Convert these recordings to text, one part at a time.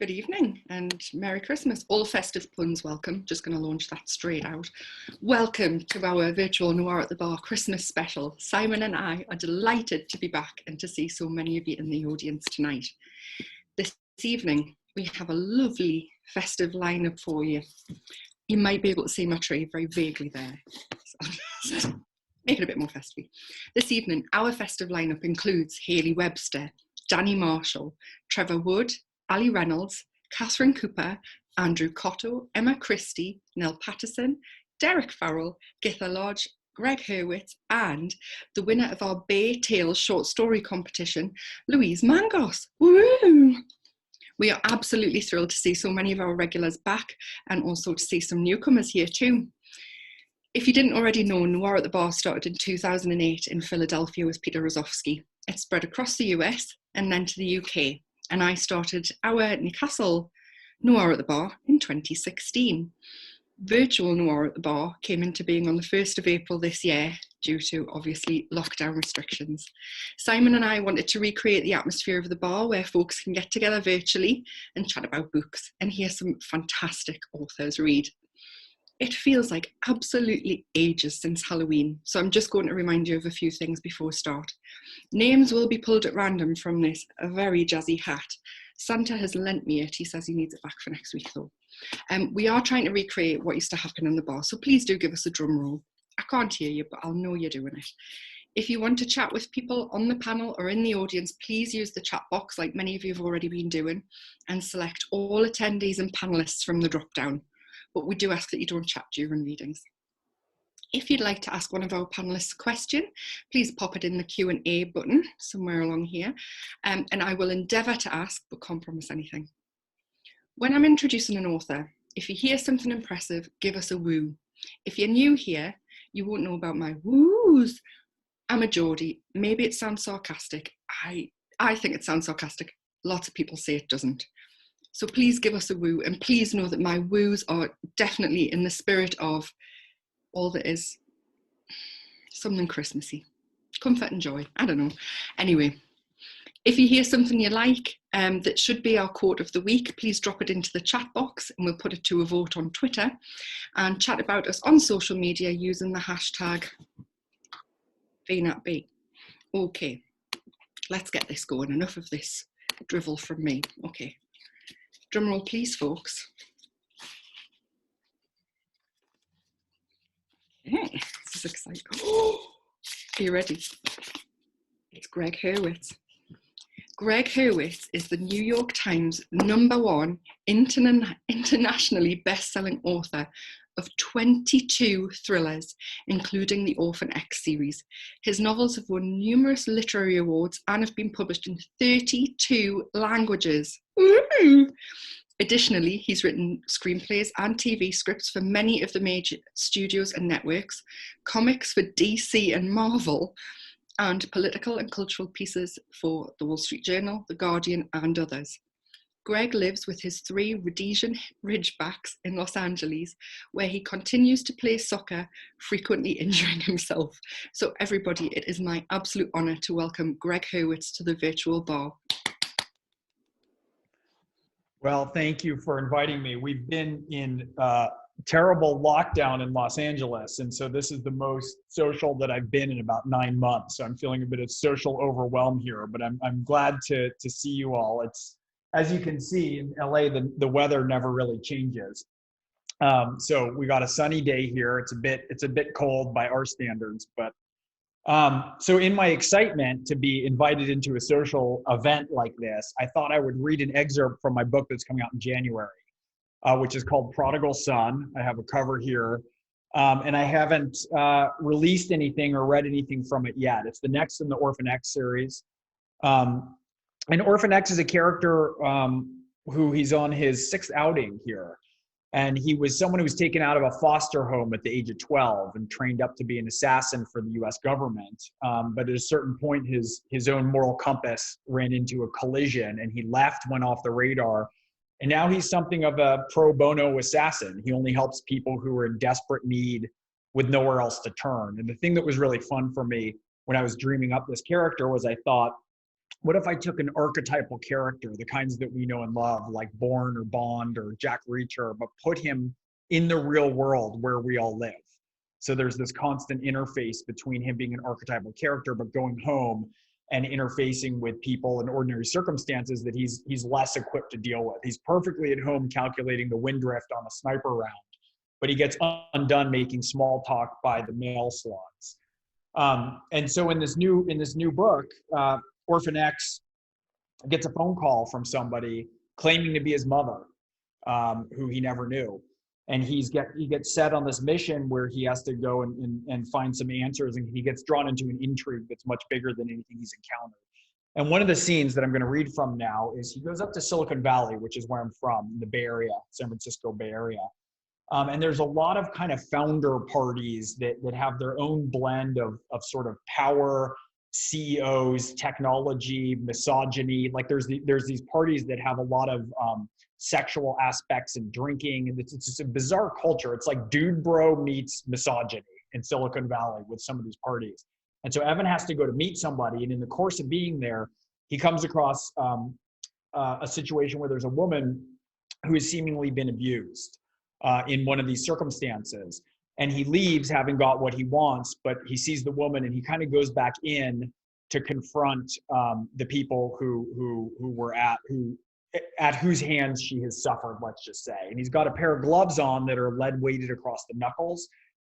Good evening and Merry Christmas. All festive puns welcome. Just going to launch that straight out. Welcome to our virtual Noir at the Bar Christmas special. Simon and I are delighted to be back and to see so many of you in the audience tonight. This evening, we have a lovely festive lineup for you. You might be able to see my tree very vaguely there. So make it a bit more festive. This evening, our festive lineup includes Hayley Webster, Danny Marshall, Trevor Wood, Allie Reynolds, Catherine Cooper, Andrew Cotto, Emma Christie, Nell Pattison, Derek Farrell, Gytha Lodge, Gregg Hurwitz, and the winner of our Bay Tales short story competition, Louise Mangos. Woo! We are absolutely thrilled to see so many of our regulars back and also to see some newcomers here too. If you didn't already know, Noir at the Bar started in 2008 in Philadelphia with Peter Rozovsky. It spread across the US and then to the UK. And I started our Newcastle Noir at the Bar in 2016. Virtual Noir at the Bar came into being on the 1st of April this year due to obviously lockdown restrictions. Simon and I wanted to recreate the atmosphere of the bar where folks can get together virtually and chat about books and hear some fantastic authors read. It feels like absolutely ages since Halloween, so I'm just going to remind you of a few things before we start. Names will be pulled at random from this very jazzy hat. Santa has lent me it. He says he needs it back for next week though. We are trying to recreate what used to happen in the bar, so please do give us a drum roll. I can't hear you, but I'll know you're doing it. If you want to chat with people on the panel or in the audience, please use the chat box like many of you have already been doing and select all attendees and panelists from the drop down. But we do ask that you don't chat during readings. If you'd like to ask one of our panelists a question, please pop it in the Q&A button somewhere along here, and I will endeavour to ask, but can't promise anything. When I'm introducing an author, if you hear something impressive, give us a woo. If you're new here, you won't know about my woos. I'm a Geordie. Maybe it sounds sarcastic. I think it sounds sarcastic. Lots of people say it doesn't. So please give us a woo, and please know that my woos are definitely in the spirit of all that is something Christmassy. Comfort and joy, I don't know. Anyway, if you hear something you like that should be our quote of the week, please drop it into the chat box and we'll put it to a vote on Twitter and chat about us on social media using the hashtag VNatB. Okay, let's get this going. Enough of this drivel from me. Okay. Drum roll, please, folks. Okay, this is exciting. Oh, are you ready? It's Gregg Hurwitz. Gregg Hurwitz is the New York Times #1 internationally best-selling author of 22 thrillers, including the Orphan X series. His novels have won numerous literary awards and have been published in 32 languages. Ooh. Additionally, he's written screenplays and TV scripts for many of the major studios and networks, comics for DC and Marvel, and political and cultural pieces for the Wall Street Journal, The Guardian, and others. Gregg lives with his 3 Rhodesian Ridgebacks in Los Angeles, where he continues to play soccer, frequently injuring himself. So everybody, it is my absolute honour to welcome Gregg Hurwitz to the virtual bar. Well, thank you for inviting me. We've been in terrible lockdown in Los Angeles, and so this is the most social that I've been in about 9 months. So I'm feeling a bit of social overwhelm here, but I'm glad to see you all. It's, as you can see, in LA, the weather never really changes. So we got a sunny day here. It's a bit cold by our standards, but so in my excitement to be invited into a social event like this, I thought I would read an excerpt from my book that's coming out in January, which is called Prodigal Son. I have a cover here, and I haven't released anything or read anything from it yet. It's the next in the Orphan X series. And Orphan X is a character who he's on his 6th outing here. And he was someone who was taken out of a foster home at the age of 12 and trained up to be an assassin for the US government. But at a certain point, his own moral compass ran into a collision and he left, went off the radar. And now he's something of a pro bono assassin. He only helps people who are in desperate need with nowhere else to turn. And the thing that was really fun for me when I was dreaming up this character was I thought, what if I took an archetypal character, the kinds that we know and love, like Bourne or Bond or Jack Reacher, but put him in the real world where we all live? So there's this constant interface between him being an archetypal character, but going home and interfacing with people in ordinary circumstances that he's less equipped to deal with. He's perfectly at home calculating the wind drift on a sniper round, but he gets undone making small talk by the mail slots. And so in this new book, Orphan X gets a phone call from somebody claiming to be his mother, who he never knew. And he gets set on this mission where he has to go and find some answers, and he gets drawn into an intrigue that's much bigger than anything he's encountered. And one of the scenes that I'm going to read from now is he goes up to Silicon Valley, which is where I'm from, the Bay Area, San Francisco Bay Area. And there's a lot of kind of founder parties that have their own blend of sort of power, CEOs, technology, misogyny. Like there's these parties that have a lot of sexual aspects and drinking, and it's just a bizarre culture. It's like dude bro meets misogyny in Silicon Valley with some of these parties. And so Evan has to go to meet somebody, and in the course of being there, he comes across a situation where there's a woman who has seemingly been abused in one of these circumstances. And he leaves having got what he wants, but he sees the woman and he kind of goes back in to confront the people who were at whose hands she has suffered, let's just say. And he's got a pair of gloves on that are lead weighted across the knuckles.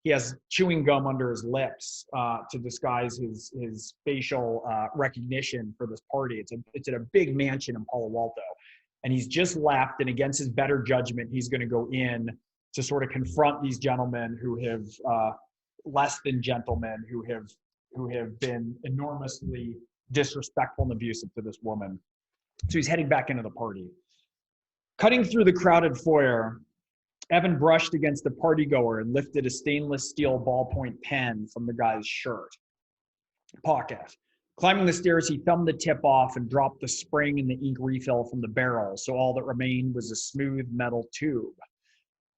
He has chewing gum under his lips to disguise his facial recognition for this party. It's at a big mansion in Palo Alto. And he's just left, and against his better judgment, he's going to go in to sort of confront these gentlemen who have less than gentlemen, who have been enormously disrespectful and abusive to this woman. So he's heading back into the party. Cutting through the crowded foyer, Evan brushed against the partygoer and lifted a stainless steel ballpoint pen from the guy's shirt pocket. Climbing the stairs, he thumbed the tip off and dropped the spring and the ink refill from the barrel, so all that remained was a smooth metal tube.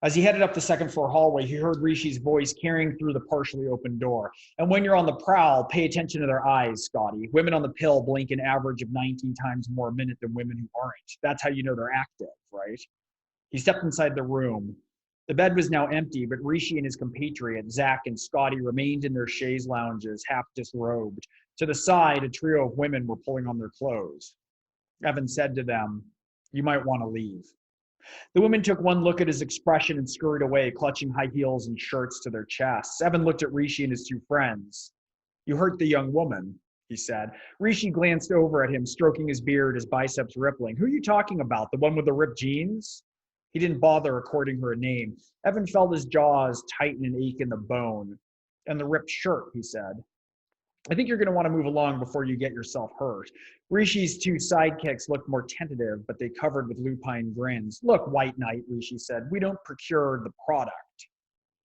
As he headed up the second floor hallway, he heard Rishi's voice carrying through the partially open door. And when you're on the prowl, pay attention to their eyes, Scotty. Women on the pill blink an average of 19 times more a minute than women who aren't. That's how you know they're active, right? He stepped inside the room. The bed was now empty, but Rishi and his compatriot, Zach and Scotty, remained in their chaise lounges, half disrobed. To the side, a trio of women were pulling on their clothes. Evan said to them, "You might want to leave." The women took one look at his expression and scurried away, clutching high heels and shirts to their chests. Evan looked at Rishi and his two friends. "You hurt the young woman," he said. Rishi glanced over at him, stroking his beard, his biceps rippling. "Who are you talking about? The one with the ripped jeans?" He didn't bother according her a name. Evan felt his jaws tighten and ache in the bone. "And the ripped shirt," he said. "I think you're going to want to move along before you get yourself hurt." Rishi's two sidekicks looked more tentative, but they covered with lupine grins. "Look, White Knight," Rishi said, "we don't procure the product."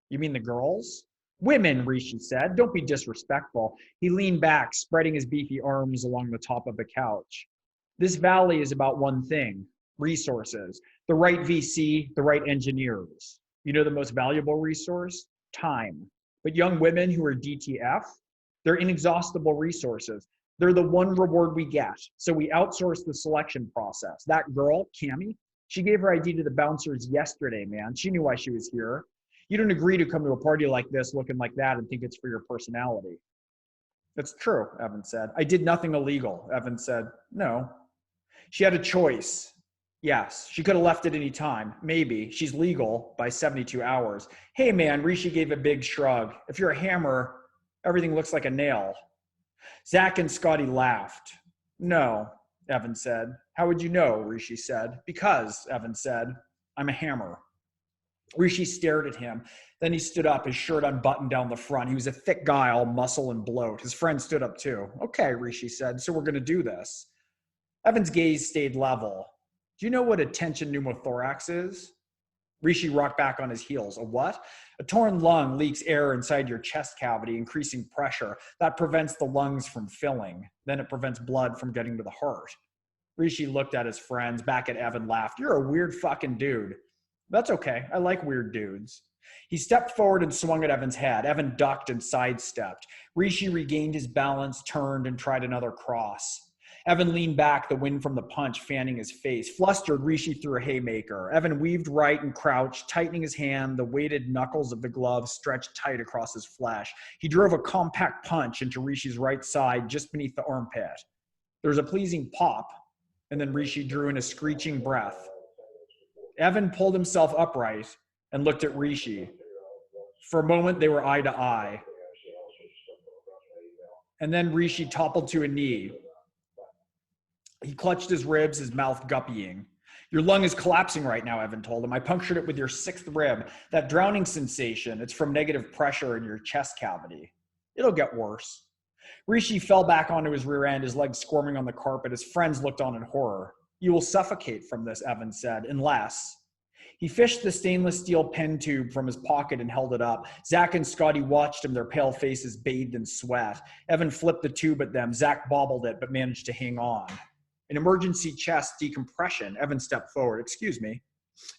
"You mean the girls?" "Women," Rishi said. "Don't be disrespectful." He leaned back, spreading his beefy arms along the top of the couch. "This valley is about one thing: resources. The right VC, the right engineers. You know the most valuable resource? Time. But young women who are DTF, they're inexhaustible resources. They're the one reward we get. So we outsource the selection process. That girl, Cammie, she gave her ID to the bouncers yesterday, man. She knew why she was here. You don't agree to come to a party like this looking like that and think it's for your personality." "That's true," Evan said. "I did nothing illegal," Evan said. "No." "She had a choice." "Yes, she could have left at any time. Maybe. She's legal by 72 hours. Hey, man," Rishi gave a big shrug. "If you're a hammer, everything looks like a nail." Zach and Scotty laughed. "No," Evan said. "How would you know?" Rishi said. "Because," Evan said, "I'm a hammer." Rishi stared at him. Then he stood up, his shirt unbuttoned down the front. He was a thick guy, all muscle and bloat. His friend stood up too. "Okay," Rishi said, "so we're going to do this." Evan's gaze stayed level. "Do you know what a tension pneumothorax is?" Rishi rocked back on his heels. "A what?" "A torn lung leaks air inside your chest cavity, increasing pressure. That prevents the lungs from filling. Then it prevents blood from getting to the heart." Rishi looked at his friends, back at Evan, laughed. "You're a weird fucking dude." "That's okay. I like weird dudes." He stepped forward and swung at Evan's head. Evan ducked and sidestepped. Rishi regained his balance, turned, and tried another cross. Evan leaned back, the wind from the punch fanning his face. Flustered, Rishi threw a haymaker. Evan weaved right and crouched, tightening his hand, the weighted knuckles of the glove stretched tight across his flesh. He drove a compact punch into Rishi's right side, just beneath the armpit. There was a pleasing pop, and then Rishi drew in a screeching breath. Evan pulled himself upright and looked at Rishi. For a moment, they were eye to eye. And then Rishi toppled to a knee. He clutched his ribs, his mouth guppying. Your lung is collapsing right now, Evan told him. I punctured it with your 6th rib. That drowning sensation, it's from negative pressure in your chest cavity. It'll get worse. Rishi fell back onto his rear end, his legs squirming on the carpet. His friends looked on in horror. You will suffocate from this, Evan said, unless... He fished the stainless steel pen tube from his pocket and held it up. Zach and Scotty watched him, their pale faces bathed in sweat. Evan flipped the tube at them. Zach bobbled it, but managed to hang on. An emergency chest decompression. Evan stepped forward. Excuse me.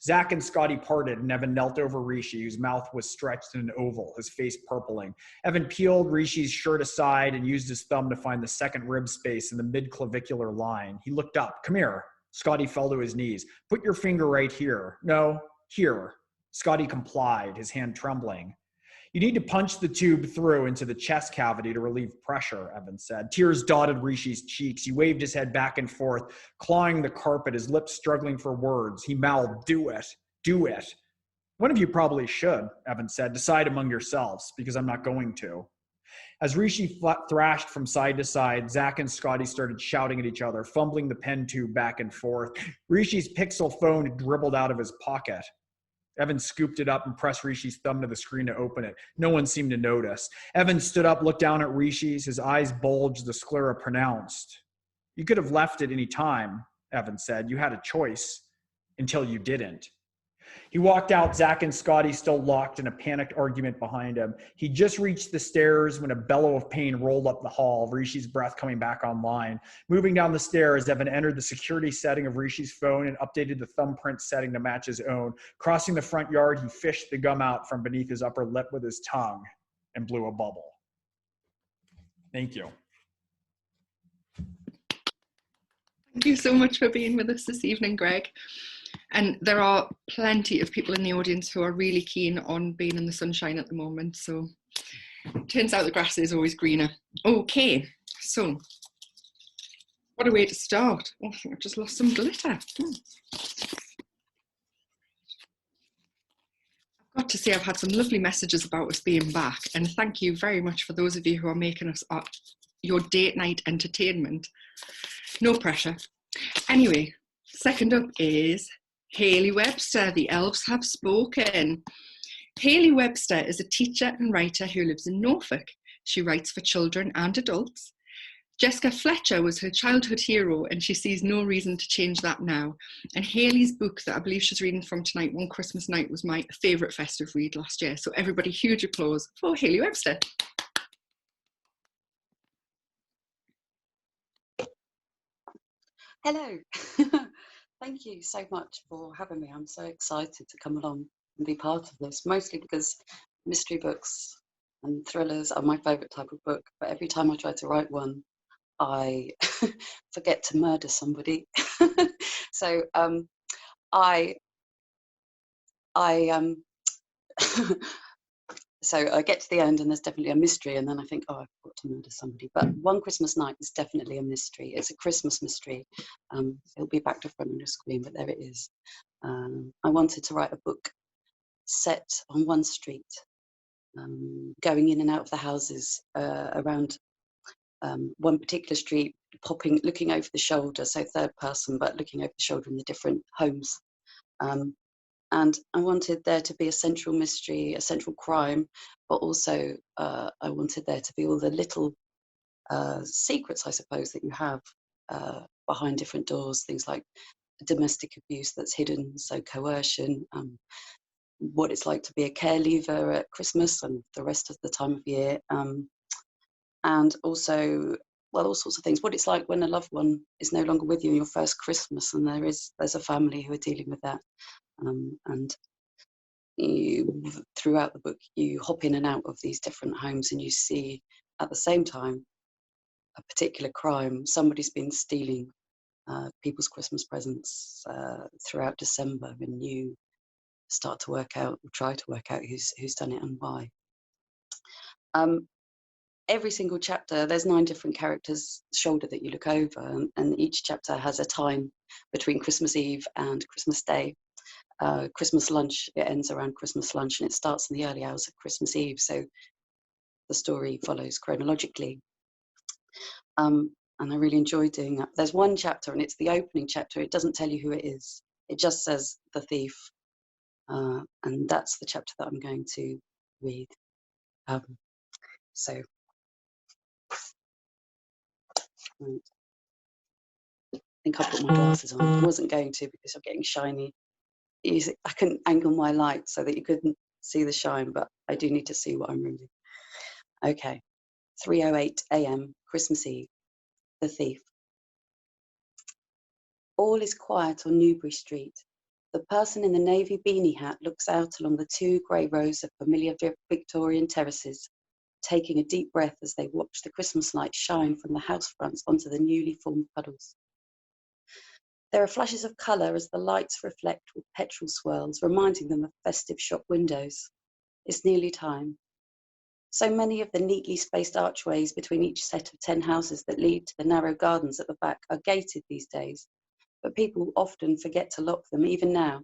Zach and Scotty parted, and Evan knelt over Rishi, whose mouth was stretched in an oval, his face purpling. Evan peeled Rishi's shirt aside and used his thumb to find the 2nd rib space in the mid-clavicular line. He looked up. Come here. Scotty fell to his knees. Put your finger right here. No, here. Scotty complied, his hand trembling. You need to punch the tube through into the chest cavity to relieve pressure, Evan said. Tears dotted Rishi's cheeks. He waved his head back and forth, clawing the carpet, his lips struggling for words. He mouthed, do it, do it. One of you probably should, Evan said. Decide among yourselves, because I'm not going to. As Rishi thrashed from side to side, Zach and Scotty started shouting at each other, fumbling the pen tube back and forth. Rishi's Pixel phone had dribbled out of his pocket. Evan scooped it up and pressed Rishi's thumb to the screen to open it. No one seemed to notice. Evan stood up, looked down at Rishi's, his eyes bulged, the sclera pronounced. You could have left at any time, Evan said. You had a choice until you didn't. He walked out, Zach and Scotty still locked in a panicked argument behind him. He just reached the stairs when a bellow of pain rolled up the hall, Rishi's breath coming back online. Moving down the stairs, Evan entered the security setting of Rishi's phone and updated the thumbprint setting to match his own. Crossing the front yard, he fished the gum out from beneath his upper lip with his tongue and blew a bubble. Thank you. Thank you so much for being with us this evening, Gregg. And there are plenty of people in the audience who are really keen on being in the sunshine at the moment. So turns out the grass is always greener. Okay, so what a way to start. Oh, I think I've just lost some glitter. I've got to say I've had some lovely messages about us being back. And thank you very much for those of you who are making us your date night entertainment. No pressure. Anyway, second up is Hayley Webster. The elves have spoken. Hayley Webster is a teacher and writer who lives in Norfolk. She writes for children and adults. Jessica Fletcher was her childhood hero, and she sees no reason to change that now. And Hayley's book that I believe she's reading from tonight, One Christmas Night, was my favourite festive read last year. So everybody, huge applause for Hayley Webster. Hello. Thank you so much for having me. I'm so excited to come along and be part of this, mostly because mystery books and thrillers are my favourite type of book, but every time I try to write one, I forget to murder somebody. So so I get to the end and there's definitely a mystery, and then I think, oh, I've got to murder somebody. But One Christmas Night is definitely a mystery. It's a Christmas mystery. It'll be back to front on the screen, but there it is. I wanted to write a book set on one street, going in and out of the houses around one particular street, looking over the shoulder, so third person, but looking over the shoulder in the different homes. And I wanted there to be a central mystery, a central crime, but also I wanted there to be all the little secrets, I suppose, that you have behind different doors, things like domestic abuse that's hidden, so coercion, what it's like to be a care leaver at Christmas and the rest of the time of year, and also, well, all sorts of things, what it's like when a loved one is no longer with you in your first Christmas, and there's a family who are dealing with that. And throughout the book, you hop in and out of these different homes, and you see at the same time a particular crime. Somebody's been stealing people's Christmas presents throughout December, and you start to work out, or try to work out who's done it and why. Every single chapter, there's 9 different characters' shoulder that you look over, and each chapter has a time between Christmas Eve and Christmas Day. Christmas lunch, it ends around Christmas lunch, and it starts in the early hours of Christmas Eve, so the story follows chronologically. And I really enjoy doing that. There's one chapter, and it's the opening chapter. It doesn't tell you who it is. It just says the thief, and that's the chapter that I'm going to read. So. Right. I think I'll put my glasses on. I wasn't going to because I'm getting shiny. I couldn't angle my light so that you couldn't see the shine, but I do need to see what I'm reading. Okay, 3:08 a.m. Christmas Eve. The thief. All is quiet on Newbury Street. The person in the navy beanie hat looks out along the 2 grey rows of familiar Victorian terraces, taking a deep breath as they watch the Christmas lights shine from the house fronts onto the newly formed puddles. There are flashes of colour as the lights reflect with petrol swirls, reminding them of festive shop windows. It's nearly time. So many of the neatly spaced archways between each set of 10 houses that lead to the narrow gardens at the back are gated these days, but people often forget to lock them even now.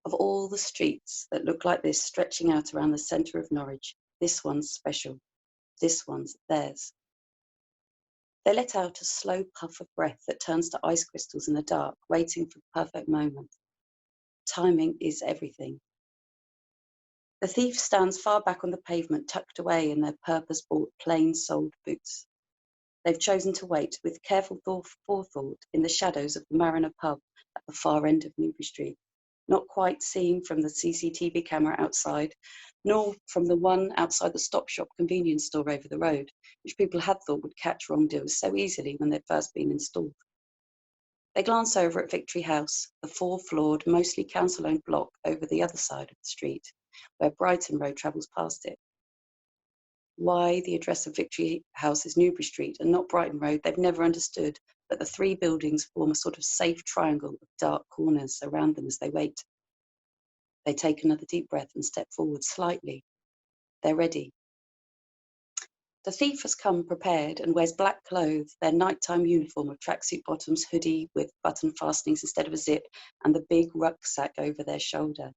Of all the streets that look like this stretching out around the centre of Norwich, this one's special. This one's theirs. They let out a slow puff of breath that turns to ice crystals in the dark, waiting for the perfect moment. Timing is everything. The thief stands far back on the pavement, tucked away in their purpose-bought, plain-soled boots. They've chosen to wait with careful forethought in the shadows of the Mariner pub at the far end of Newbury Street, not quite seen from the CCTV camera outside, nor from the one outside the Stop Shop convenience store over the road, which people had thought would catch wrongdoers so easily when they'd first been installed. They glance over at Victory House, the 4-floored, mostly council-owned block over the other side of the street, where Brighton Road travels past it. Why the address of Victory House is Newbury Street and not Brighton Road, they've never understood, but the 3 buildings form a sort of safe triangle of dark corners around them as they wait. They take another deep breath and step forward slightly. They're ready. The thief has come prepared and wears black clothes, their nighttime uniform of tracksuit bottoms, hoodie with button fastenings instead of a zip, and the big rucksack over their shoulder.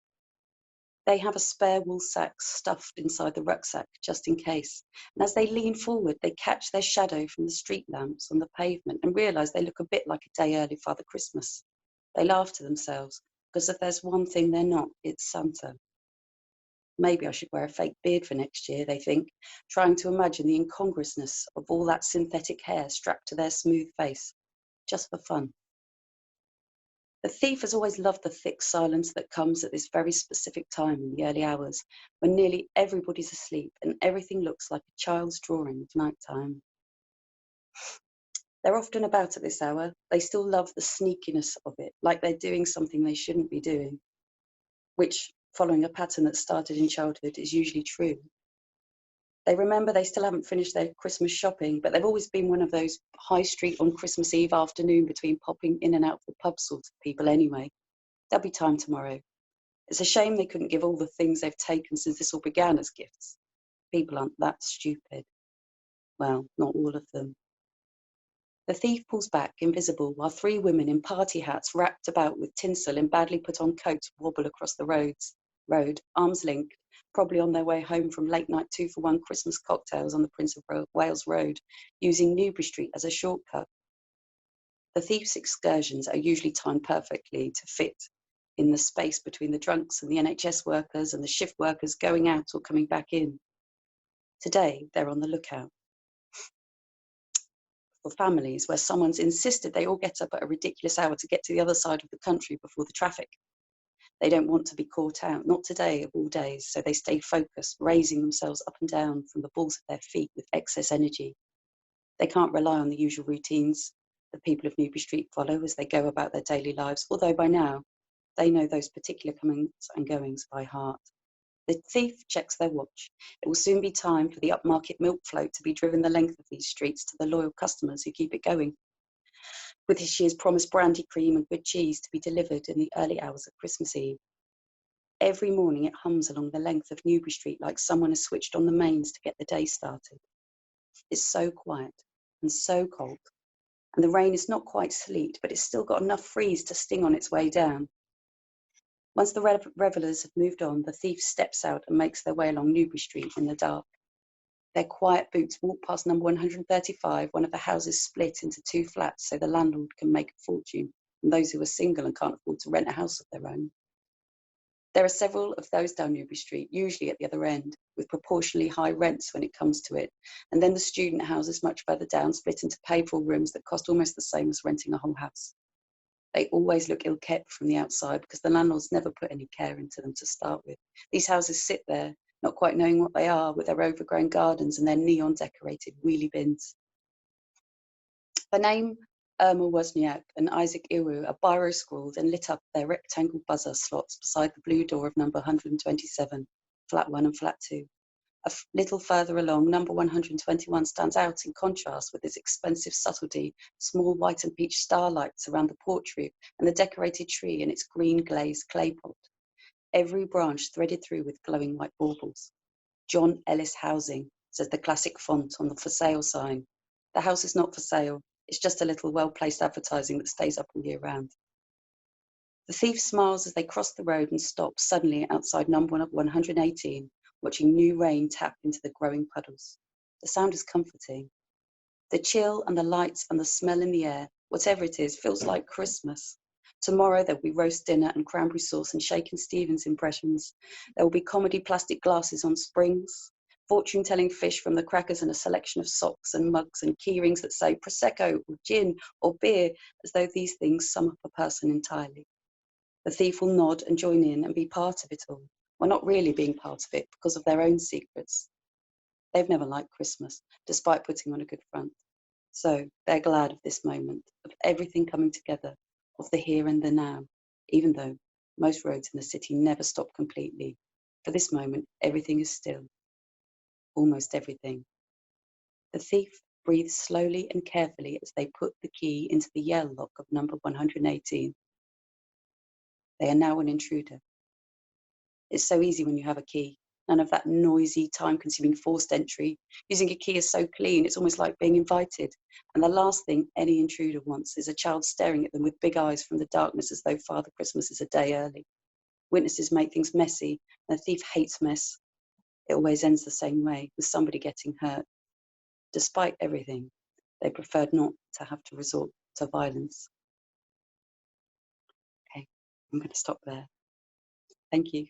They have a spare wool sack stuffed inside the rucksack, just in case. And as they lean forward, they catch their shadow from the street lamps on the pavement and realise they look a bit like a day early Father Christmas. They laugh to themselves, because if there's one thing they're not, it's Santa. Maybe I should wear a fake beard for next year, they think, trying to imagine the incongruousness of all that synthetic hair strapped to their smooth face, just for fun. The thief has always loved the thick silence that comes at this very specific time in the early hours, when nearly everybody's asleep and everything looks like a child's drawing of nighttime. They're often about at this hour. They still love the sneakiness of it, like they're doing something they shouldn't be doing, which, following a pattern that started in childhood, is usually true. They remember they still haven't finished their Christmas shopping, but they've always been one of those high street on Christmas Eve afternoon between popping in and out of the pub sort of people anyway. There'll be time tomorrow. It's a shame they couldn't give all the things they've taken since this all began as gifts. People aren't that stupid. Well, not all of them. The thief pulls back, invisible, while 3 women in party hats wrapped about with tinsel and badly put on coats wobble across the road, arms linked, probably on their way home from late night 2-for-1 Christmas cocktails on the Prince of Wales Road, using Newbury Street as a shortcut. The thief's excursions are usually timed perfectly to fit in the space between the drunks and the NHS workers and the shift workers going out or coming back in. Today, they're on the lookout for families where someone's insisted they all get up at a ridiculous hour to get to the other side of the country before the traffic. They don't want to be caught out, not today of all days, so they stay focused, raising themselves up and down from the balls of their feet with excess energy. They can't rely on the usual routines the people of Newbury Street follow as they go about their daily lives, although by now they know those particular comings and goings by heart. The thief checks their watch. It will soon be time for the upmarket milk float to be driven the length of these streets to the loyal customers who keep it going. With this year's promised brandy cream and good cheese to be delivered in the early hours of Christmas Eve. Every morning it hums along the length of Newbury Street like someone has switched on the mains to get the day started. It's so quiet and so cold, and the rain is not quite sleet, but it's still got enough freeze to sting on its way down. Once the revellers have moved on, the thief steps out and makes their way along Newbury Street in the dark. Their quiet boots walk past number 135, one of the houses split into 2 flats so the landlord can make a fortune from those who are single and can't afford to rent a house of their own. There are several of those down Newbury Street, usually at the other end, with proportionally high rents when it comes to it, and then the student houses much further down split into paid-for rooms that cost almost the same as renting a whole house. They always look ill-kept from the outside because the landlords never put any care into them to start with. These houses sit there, not quite knowing what they are, with their overgrown gardens and their neon-decorated wheelie bins. The name Irma Wozniak and Isaac Iwu are biro-scrawled and lit up their rectangle buzzer slots beside the blue door of number 127, flat 1 and flat 2. A little further along, number 121 stands out in contrast with its expensive subtlety, small white and peach starlights around the porch roof and the decorated tree in its green glazed clay pot. Every branch threaded through with glowing white baubles. John Ellis Housing, says the classic font on the for sale sign. The house is not for sale. It's just a little well-placed advertising that stays up all year round. The thief smiles as they cross the road and stop suddenly outside number 118, watching new rain tap into the growing puddles. The sound is comforting. The chill and the lights and the smell in the air, whatever it is, feels like Christmas. Tomorrow there'll be roast dinner and cranberry sauce and Shakin' Stevens impressions. There will be comedy plastic glasses on springs, fortune-telling fish from the crackers and a selection of socks and mugs and key rings that say Prosecco or gin or beer, as though these things sum up a person entirely. The thief will nod and join in and be part of it all, while not really being part of it because of their own secrets. They've never liked Christmas, despite putting on a good front. So they're glad of this moment, of everything coming together, of the here and the now, even though most roads in the city never stop completely. For this moment, everything is still. Almost everything. The thief breathes slowly and carefully as they put the key into the Yale lock of number 118. They are now an intruder. It's so easy when you have a key. None of that noisy, time-consuming forced entry. Using a key is so clean, it's almost like being invited. And the last thing any intruder wants is a child staring at them with big eyes from the darkness as though Father Christmas is a day early. Witnesses make things messy, and the thief hates mess. It always ends the same way, with somebody getting hurt. Despite everything, they preferred not to have to resort to violence. Okay, I'm going to stop there. Thank you.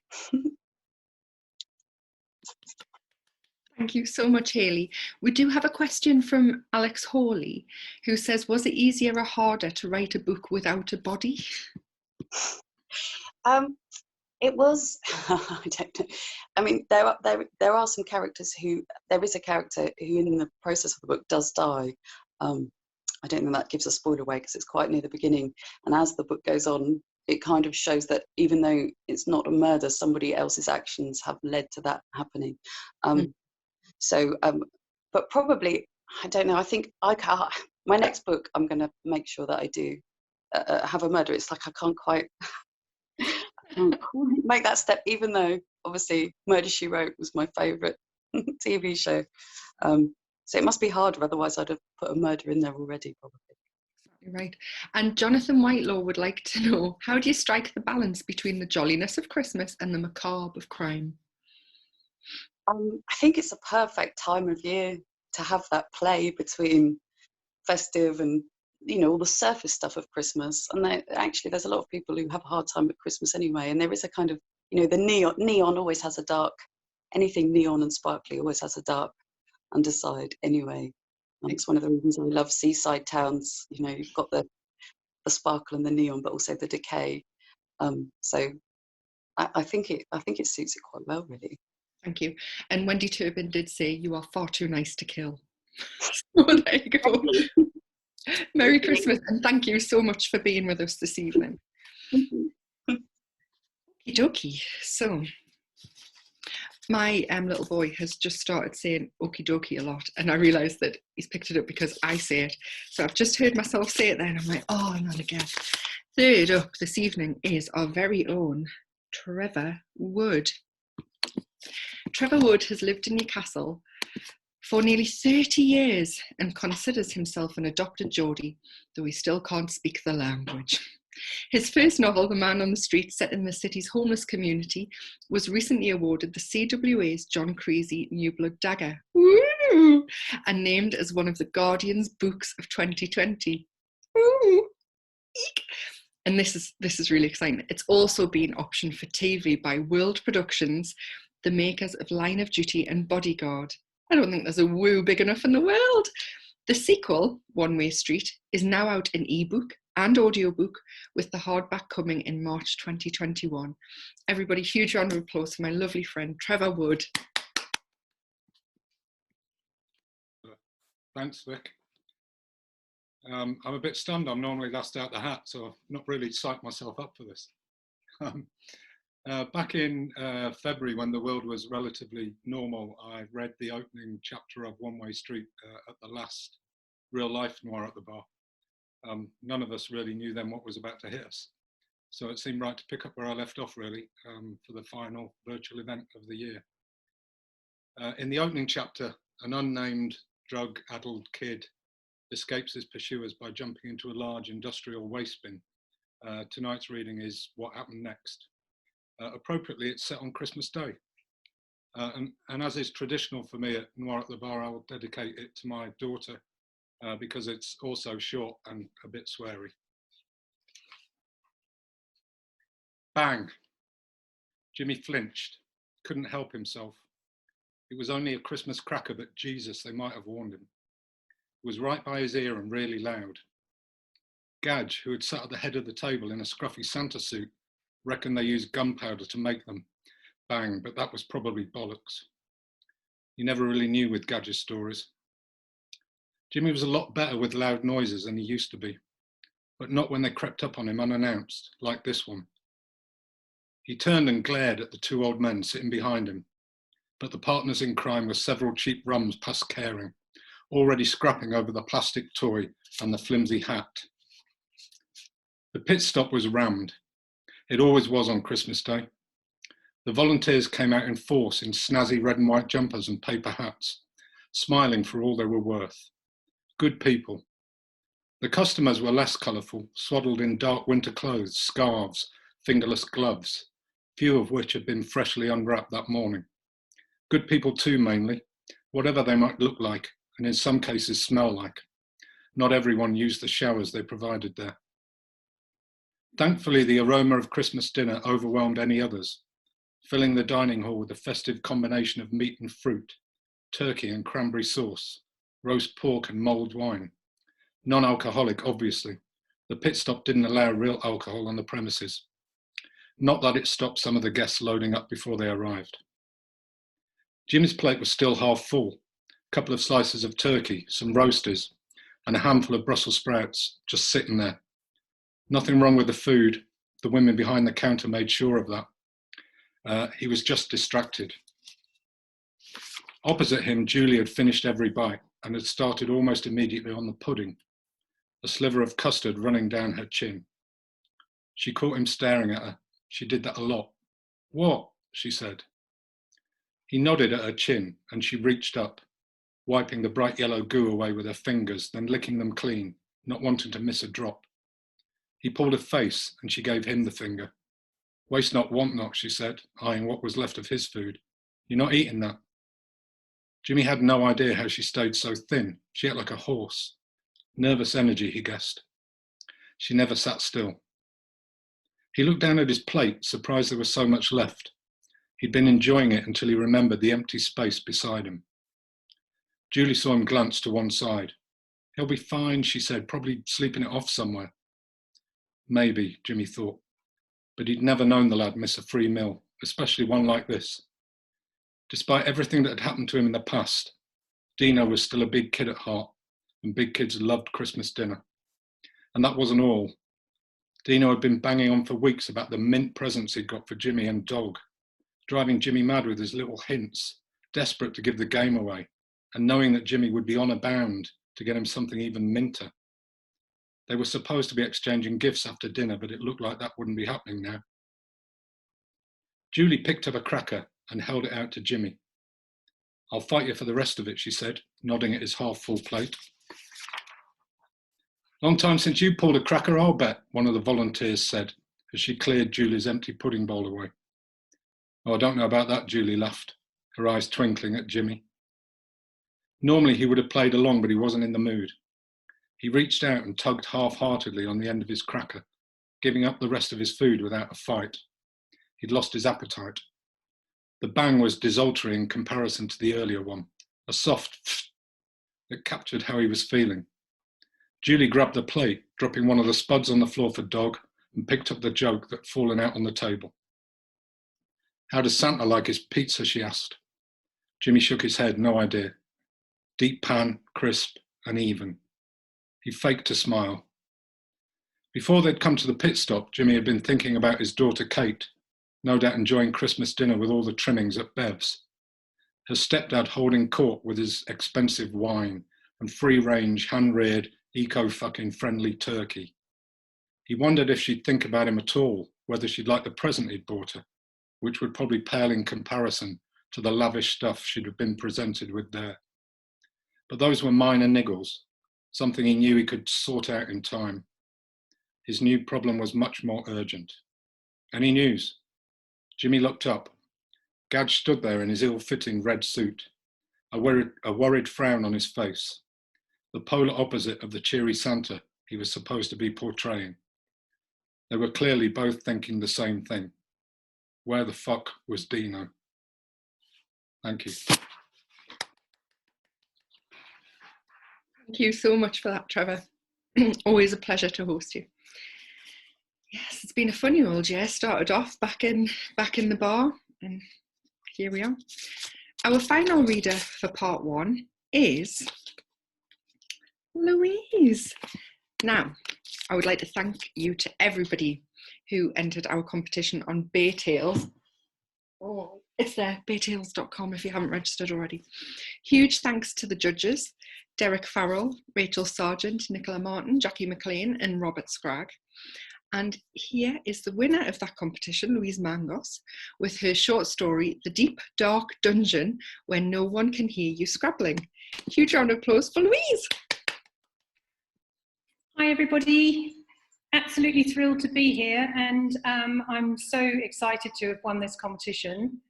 Thank you so much, Hayley. We do have a question from Alex Hawley, who says, was it easier or harder to write a book without a body? It was, I don't know. I mean, there are some characters who, there is a character who in the process of the book does die. I don't think that gives a spoiler away because it's quite near the beginning. And as the book goes on, it kind of shows that even though it's not a murder, somebody else's actions have led to that happening. But probably, I don't know, I think my next book, I'm going to make sure that I do have a murder. It's like I can't quite make that step, even though obviously Murder, She Wrote was my favourite TV show. So it must be harder, otherwise I'd have put a murder in there already, probably. Right. And Jonathan Whitelaw would like to know, how do you strike the balance between the jolliness of Christmas and the macabre of crime? I think it's a perfect time of year to have that play between festive and, you know, all the surface stuff of Christmas. And there's a lot of people who have a hard time at Christmas anyway. And there is a kind of, you know, the neon always has a dark, anything neon and sparkly always has a dark underside anyway. And it's one of the reasons I love seaside towns. You know, you've got the sparkle and the neon, but also the decay. So I think it suits it quite well, really. Thank you. And Wendy Turbin did say, you are far too nice to kill. So there you go. Merry Christmas, and thank you so much for being with us this evening. Okie dokie. So My little boy has just started saying okie dokie a lot, and I realised that he's picked it up because I say it. So I've just heard myself say it there, and I'm like, oh, not again. Third up this evening is our very own Trevor Wood. Trevor Wood has lived in Newcastle for nearly 30 years and considers himself an adopted Geordie, though he still can't speak the language. His first novel, The Man on the Street, set in the city's homeless community, was recently awarded the CWA's John Creasy New Blood Dagger, woo, and named as one of the Guardian's books of 2020. Woo. Eek. And this is really exciting. It's also been optioned for TV by World Productions, the makers of Line of Duty and Bodyguard. I don't think there's a woo big enough in the world. The sequel, One Way Street, is now out in ebook and audiobook, with the hardback coming in March 2021. Everybody, huge round of applause for my lovely friend Trevor Wood. Thanks, Vic. I'm a bit stunned. I'm normally last out the hat, so I've not really psyched myself up for this. Back in February, when the world was relatively normal, I read the opening chapter of One Way Street at the last real life Noir at the Bar. None of us really knew then what was about to hit us. So it seemed right to pick up where I left off, really, for the final virtual event of the year. In the opening chapter, an unnamed drug-addled kid escapes his pursuers by jumping into a large industrial waste bin. Tonight's reading is What Happened Next. Appropriately, it's set on Christmas Day. And as is traditional for me at Noir at the Bar, I will dedicate it to my daughter, because it's also short and a bit sweary. Bang! Jimmy flinched, couldn't help himself. It was only a Christmas cracker, but Jesus, they might have warned him. It was right by his ear and really loud. Gadge, who had sat at the head of the table in a scruffy Santa suit, reckoned they used gunpowder to make them. Bang, but that was probably bollocks. You never really knew with Gadge's stories. Jimmy was a lot better with loud noises than he used to be, but not when they crept up on him unannounced, like this one. He turned and glared at the two old men sitting behind him, but the partners in crime were several cheap rums past caring, already scrapping over the plastic toy and the flimsy hat. The pit stop was rammed. It always was on Christmas Day. The volunteers came out in force in snazzy red and white jumpers and paper hats, smiling for all they were worth. Good people. The customers were less colourful, swaddled in dark winter clothes, scarves, fingerless gloves, few of which had been freshly unwrapped that morning. Good people too, mainly, whatever they might look like, and in some cases smell like. Not everyone used the showers they provided there. Thankfully, the aroma of Christmas dinner overwhelmed any others, filling the dining hall with a festive combination of meat and fruit, turkey and cranberry sauce, roast pork and mulled wine. Non-alcoholic, obviously. The pit stop didn't allow real alcohol on the premises. Not that it stopped some of the guests loading up before they arrived. Jim's plate was still half full. A couple of slices of turkey, some roasters, and a handful of Brussels sprouts just sitting there. Nothing wrong with the food. The women behind the counter made sure of that. He was just distracted. Opposite him, Julie had finished every bite and had started almost immediately on the pudding, a sliver of custard running down her chin. She caught him staring at her. She did that a lot. What? She said. He nodded at her chin and she reached up, wiping the bright yellow goo away with her fingers, then licking them clean, not wanting to miss a drop. He pulled a face and she gave him the finger. Waste not, want not, she said, eyeing what was left of his food. You're not eating that. Jimmy had no idea how she stayed so thin. She ate like a horse. Nervous energy, he guessed. She never sat still. He looked down at his plate, surprised there was so much left. He'd been enjoying it until he remembered the empty space beside him. Julie saw him glance to one side. He'll be fine, she said, probably sleeping it off somewhere. Maybe, Jimmy thought, but he'd never known the lad miss a free meal, especially one like this. Despite everything that had happened to him in the past, Dino was still a big kid at heart, and big kids loved Christmas dinner. And that wasn't all. Dino had been banging on for weeks about the mint presents he'd got for Jimmy and Dog, driving Jimmy mad with his little hints, desperate to give the game away, and knowing that Jimmy would be on a bound to get him something even minter. They were supposed to be exchanging gifts after dinner, but it looked like that wouldn't be happening now. Julie picked up a cracker and held it out to Jimmy. "I'll fight you for the rest of it," she said, nodding at his half-full plate. "Long time since you pulled a cracker, I'll bet," one of the volunteers said, as she cleared Julie's empty pudding bowl away. "Oh, I don't know about that," Julie laughed, her eyes twinkling at Jimmy. Normally he would have played along, but he wasn't in the mood. He reached out and tugged half-heartedly on the end of his cracker, giving up the rest of his food without a fight. He'd lost his appetite. The bang was desultory in comparison to the earlier one, a soft pfft that captured how he was feeling. Julie grabbed the plate, dropping one of the spuds on the floor for Dog, and picked up the jug that had fallen out on the table. "How does Santa like his pizza?" she asked. Jimmy shook his head, no idea. Deep pan, crisp and even. He faked a smile. Before they'd come to the pit stop, Jimmy had been thinking about his daughter Kate, no doubt enjoying Christmas dinner with all the trimmings at Bev's. Her stepdad holding court with his expensive wine and free-range, hand-reared, eco-fucking friendly turkey. He wondered if she'd think about him at all, whether she'd like the present he'd bought her, which would probably pale in comparison to the lavish stuff she'd have been presented with there. But those were minor niggles, something he knew he could sort out in time. His new problem was much more urgent. "Any news?" Jimmy looked up. Gadge stood there in his ill-fitting red suit, a worried frown on his face, the polar opposite of the cheery Santa he was supposed to be portraying. They were clearly both thinking the same thing. Where the fuck was Dino? Thank you. Thank you so much for that, Trevor. Always a pleasure to host you. Yes, it's been a funny old year. Started off back in the bar, and here we are. Our final reader for part 1 is Louise. Now, I would like to thank you to everybody who entered our competition on Bay Tales. Oh, it's there, baytales.com if you haven't registered already. Huge thanks to the judges, Derek Farrell, Rachel Sargent, Nicola Martin, Jackie McLean and Robert Scragg. And here is the winner of that competition, Louise Mangos, with her short story, The Deep, Dark Dungeon Where No One Can Hear You Scrabbling. Huge round of applause for Louise. Hi everybody, absolutely thrilled to be here, and I'm so excited to have won this competition.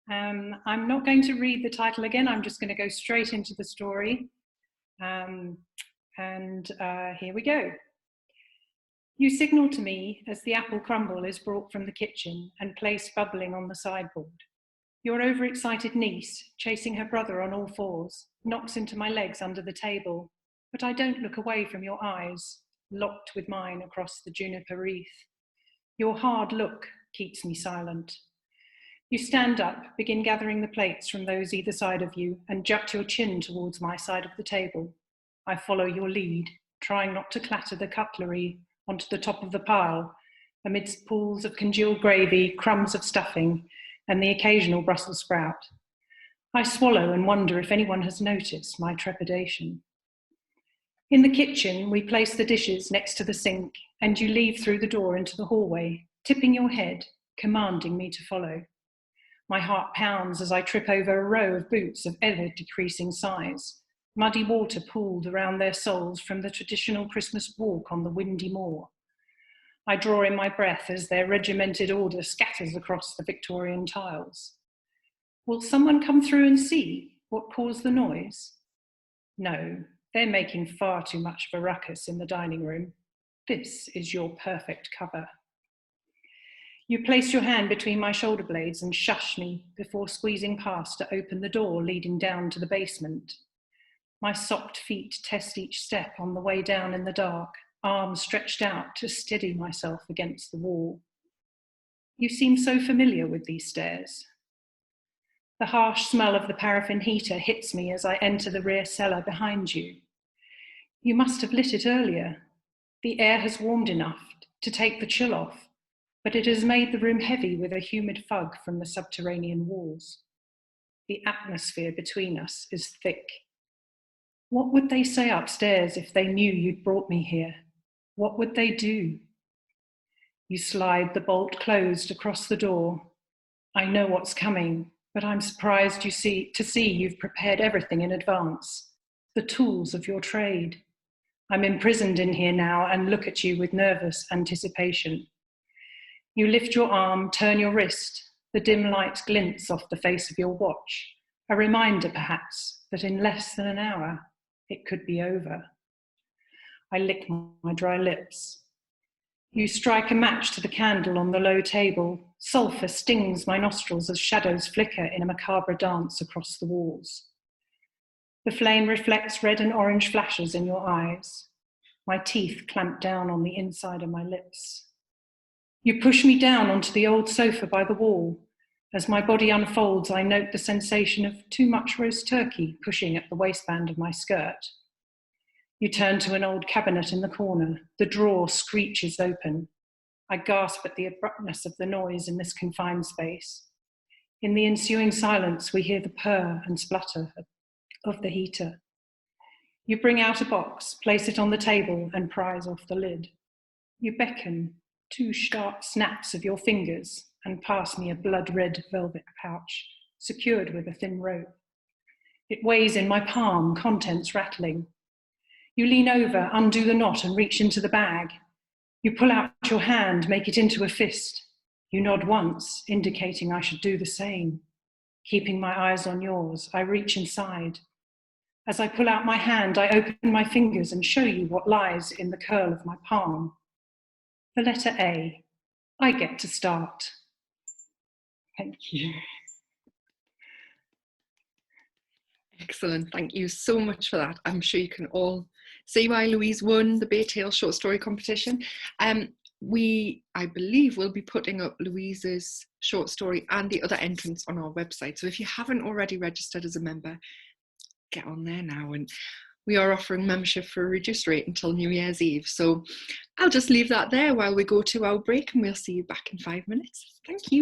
I'm not going to read the title again, I'm just going to go straight into the story. Here we go. You signal to me as the apple crumble is brought from the kitchen and placed bubbling on the sideboard. Your overexcited niece, chasing her brother on all fours, knocks into my legs under the table, but I don't look away from your eyes, locked with mine across the juniper wreath. Your hard look keeps me silent. You stand up, begin gathering the plates from those either side of you, and jut your chin towards my side of the table. I follow your lead, trying not to clatter the cutlery onto the top of the pile, amidst pools of congealed gravy, crumbs of stuffing, and the occasional Brussels sprout. I swallow and wonder if anyone has noticed my trepidation. In the kitchen, we place the dishes next to the sink, and you leave through the door into the hallway, tipping your head, commanding me to follow. My heart pounds as I trip over a row of boots of ever-decreasing size, muddy water pooled around their soles from the traditional Christmas walk on the windy moor. I draw in my breath as their regimented order scatters across the Victorian tiles. Will someone come through and see what caused the noise? No, they're making far too much of a ruckus in the dining room. This is your perfect cover. You place your hand between my shoulder blades and shush me before squeezing past to open the door leading down to the basement. My socked feet test each step on the way down in the dark, arms stretched out to steady myself against the wall. You seem so familiar with these stairs. The harsh smell of the paraffin heater hits me as I enter the rear cellar behind you. You must have lit it earlier. The air has warmed enough to take the chill off, but it has made the room heavy with a humid fog from the subterranean walls. The atmosphere between us is thick. What would they say upstairs if they knew you'd brought me here? What would they do? You slide the bolt closed across the door. I know what's coming, but I'm surprised to see you've prepared everything in advance, the tools of your trade. I'm imprisoned in here now and look at you with nervous anticipation. You lift your arm, turn your wrist. The dim light glints off the face of your watch, a reminder perhaps that in less than an hour it could be over. I lick my dry lips. You strike a match to the candle on the low table. Sulphur stings my nostrils as shadows flicker in a macabre dance across the walls. The flame reflects red and orange flashes in your eyes. My teeth clamp down on the inside of my lips. You push me down onto the old sofa by the wall. As my body unfolds, I note the sensation of too much roast turkey pushing at the waistband of my skirt. You turn to an old cabinet in the corner. The drawer screeches open. I gasp at the abruptness of the noise in this confined space. In the ensuing silence, we hear the purr and splutter of the heater. You bring out a box, place it on the table, and prise off the lid. You beckon, 2 sharp snaps of your fingers, and pass me a blood-red velvet pouch, secured with a thin rope. It weighs in my palm, contents rattling. You lean over, undo the knot, and reach into the bag. You pull out your hand, make it into a fist. You nod once, indicating I should do the same. Keeping my eyes on yours, I reach inside. As I pull out my hand, I open my fingers and show you what lies in the curl of my palm. The letter A. I get to start. Thank you. Excellent. Thank you so much for that. I'm sure you can all see why Louise won the Bay Tale short story competition. I believe we'll be putting up Louise's short story and the other entrants on our website. So if you haven't already registered as a member, get on there now. And we are offering membership for a reduced rate until New Year's Eve. So I'll just leave that there while we go to our break, and we'll see you back in 5 minutes. Thank you.